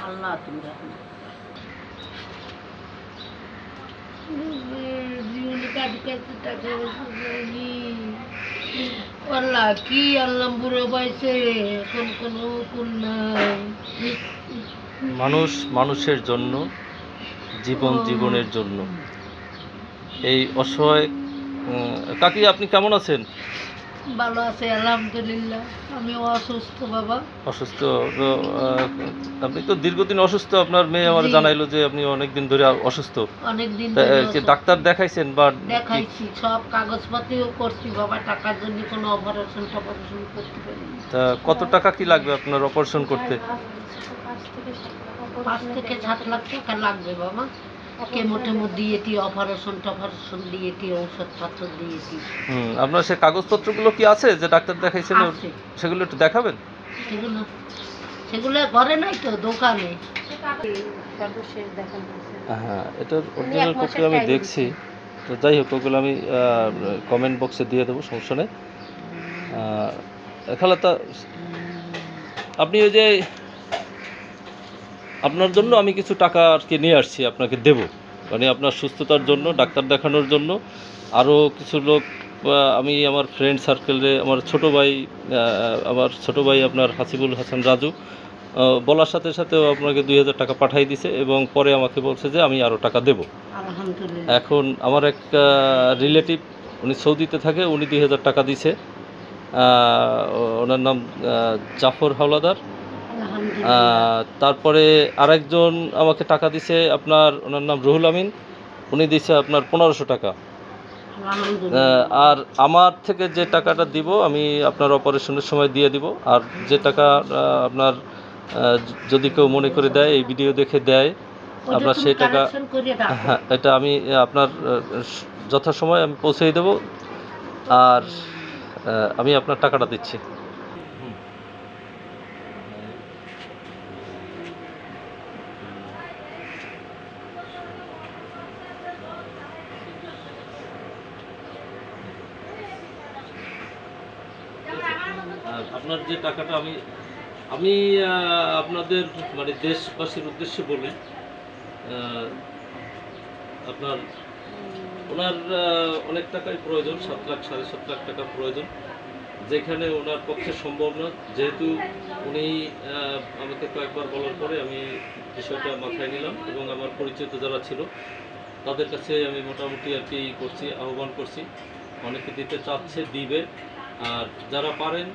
আল্লাহ তুমি রাখো জীবনে কাটি কাছে টাকা আল্লাহ কি আল্লাহ বুড়ো পাইছে এখন কোনো কোন নাই। মানুষ মানুষের জন্য, জীবন জীবনের জন্য। এই অসহায় কাকি, আপনি কেমন আছেন? ভালো আছে আলহামদুলিল্লাহ। আমিও অসুস্থ বাবা। অসুস্থ তো, আপনি তো দীর্ঘদিন অসুস্থ। আপনার মেয়ে আমার জানাইলো যে আপনি অনেকদিন ধরে অসুস্থ। অনেকদিন ডাক্তার দেখাইছেন? বা দেখাইছি, সব কাগজপাতিও করছি বাবা, টাকার জন্য কোনো অপারেশন করতে পারিনি। তা কত টাকা কি লাগবে আপনার অপারেশন করতে? 5 থেকে 7 লাখ টাকা লাগবে বাবা। কেমো দিয়েছি, অপারেশন দিয়েছি, ঔষধপত্র দিয়েছি। আপনার সে কাগজপত্রগুলো কি আছে যে ডাক্তার দেখাইছেন? সেগুলো একটু দেখাবেন। সেগুলো ঘরে নাই তো, দোকানে। হ্যাঁ, এটার অরিজিনাল কপি আমি দেখছি। তো যাই হোক, ওগুলো আমি কমেন্ট বক্সে দিয়ে দেবো, সমস্যা নেই। খালাতা, আপনি ওই যে আপনার জন্য আমি কিছু টাকা আর কি নিয়ে আসছি, আপনাকে দেব। মানে আপনার সুস্থতার জন্য, ডাক্তার দেখানোর জন্য। আরও কিছু লোক, আমি আমার ফ্রেন্ড সার্কেলে আমার ছোটো ভাই আপনার হাসিবুল হাসান রাজু বলার সাথে সাথেও আপনাকে 2000 টাকা পাঠিয়ে দিছে, এবং পরে আমাকে বলছে যে আমি আরও টাকা দেব। এখন আমার এক রিলেটিভ, উনি সৌদিতে থাকে, উনি 2000 টাকা দিছে। ওনার নাম জাফর হাওলাদার। তারপরে আরেকজন আমাকে টাকা দিছে, ওনার নাম রুহুল আমিন, উনি দিছে আপনার 1500 টাকা। আর আমার থেকে যে টাকাটা দিব আমি আপনার অপারেশনের সময় দিয়ে দিব। আর যে টাকা আপনার যদি কেউ মনে করে দেয়, এই ভিডিও দেখে দেয়, আপনার সেই টাকা, হ্যাঁ, এটা আমি আপনার যথাসময়ে আমি পৌঁছে দেব। আর আমি আপনার টাকাটা দিচ্ছি। আপনার যে টাকাটা আমি আপনাদের মানে দেশবাসীর উদ্দেশ্যে বলি, ওনার অনেক টাকাই প্রয়োজন, 7 লাখ 7.5 লাখ টাকা প্রয়োজন, যেখানে ওনার পক্ষে সম্ভব না। যেহেতু উনি আমাকে কয়েকবার বলার পরে আমি বিষয়টা মাথায় নিলাম, এবং আমার পরিচিত যারা ছিল তাদের কাছে আমি মোটামুটি আর কি করছি, আহ্বান করছি। অনেকে দিতে চাচ্ছে, দিবে। আর যারা পারেন,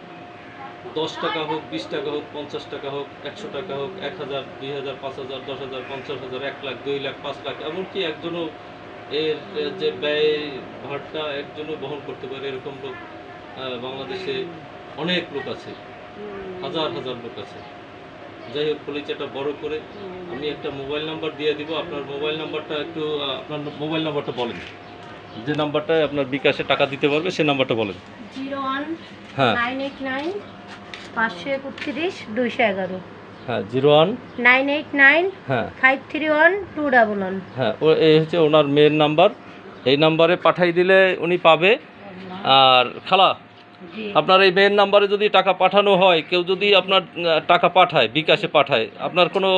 10 টাকা হোক, 20 টাকা হোক, 50 টাকা হোক, 100 টাকা হোক, 1000, 2000, 5000, 10,000, 50,000, 1 লাখ, 2 লাখ, 5 লাখ, এমনকি একজনও এর যে ব্যয় ভারটা একজনও বহন করতে পারে, এরকম লোক বাংলাদেশে অনেক লোক আছে, হাজার হাজার লোক আছে। যাই হোক, পরিচয়টা বড় করে আমি একটা মোবাইল নাম্বার দিয়ে দিব। আপনার মোবাইল নাম্বারটা একটু, আপনার মোবাইল নাম্বারটা বলেন, যে নাম্বারটায় আপনার বিকাশে টাকা দিতে পারবে সেই নাম্বারটা বলেন। 01-989 531 211। হ্যাঁ, 01-989 531 211। হ্যাঁ, এই হচ্ছে ওনার মেয়ের নাম্বার। এই নাম্বারে পাঠাই দিলে উনি পাবে। আর খালা, আপনার এই মেয়ের নাম্বারে যদি টাকা পাঠানো হয়, কেউ যদি আপনার টাকা পাঠায়, বিকাশে পাঠায়, আপনার কোনো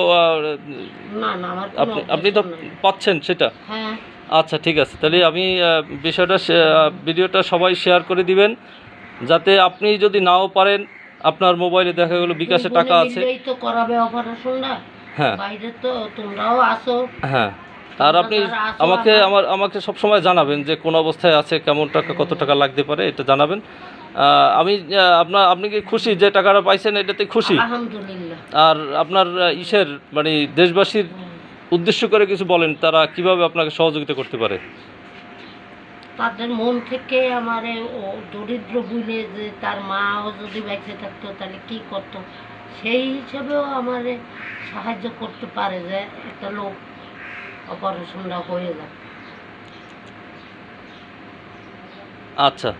আপনি তো পাচ্ছেন সেটা? আচ্ছা, ঠিক আছে। তাহলে আমি ভিডিওটা সবাই শেয়ার করে দিবেন, যাতে আপনি যদি নাও পারেন, আপনার মোবাইলে দেখা গেল বিকাশে টাকা আছে। হ্যাঁ, হ্যাঁ। আর আপনি আমাকে সবসময় জানাবেন যে কোন অবস্থায় আছে, কেমন টাকা, কত টাকা লাগতে পারে, এটা জানাবেন। আপনি কি খুশি যে টাকাটা পাইছেন? এটাতে খুশি? আলহামদুলিল্লাহ। আর আপনার মানে দেশবাসীর উদ্দেশ্য করে কিছু বলেন, তারা কিভাবে আপনাকে সহযোগিতা করতে পারে? তাদের মন থেকে আমারে দরিদ্র বুঝে যে তার মাও যদি বেঁচে থাকতো তাহলে কি করতো, সেই হিসেবেও আমারে সাহায্য করতে পারে, যে একটা লোক অপারেশনটা হয়ে যায়। আচ্ছা।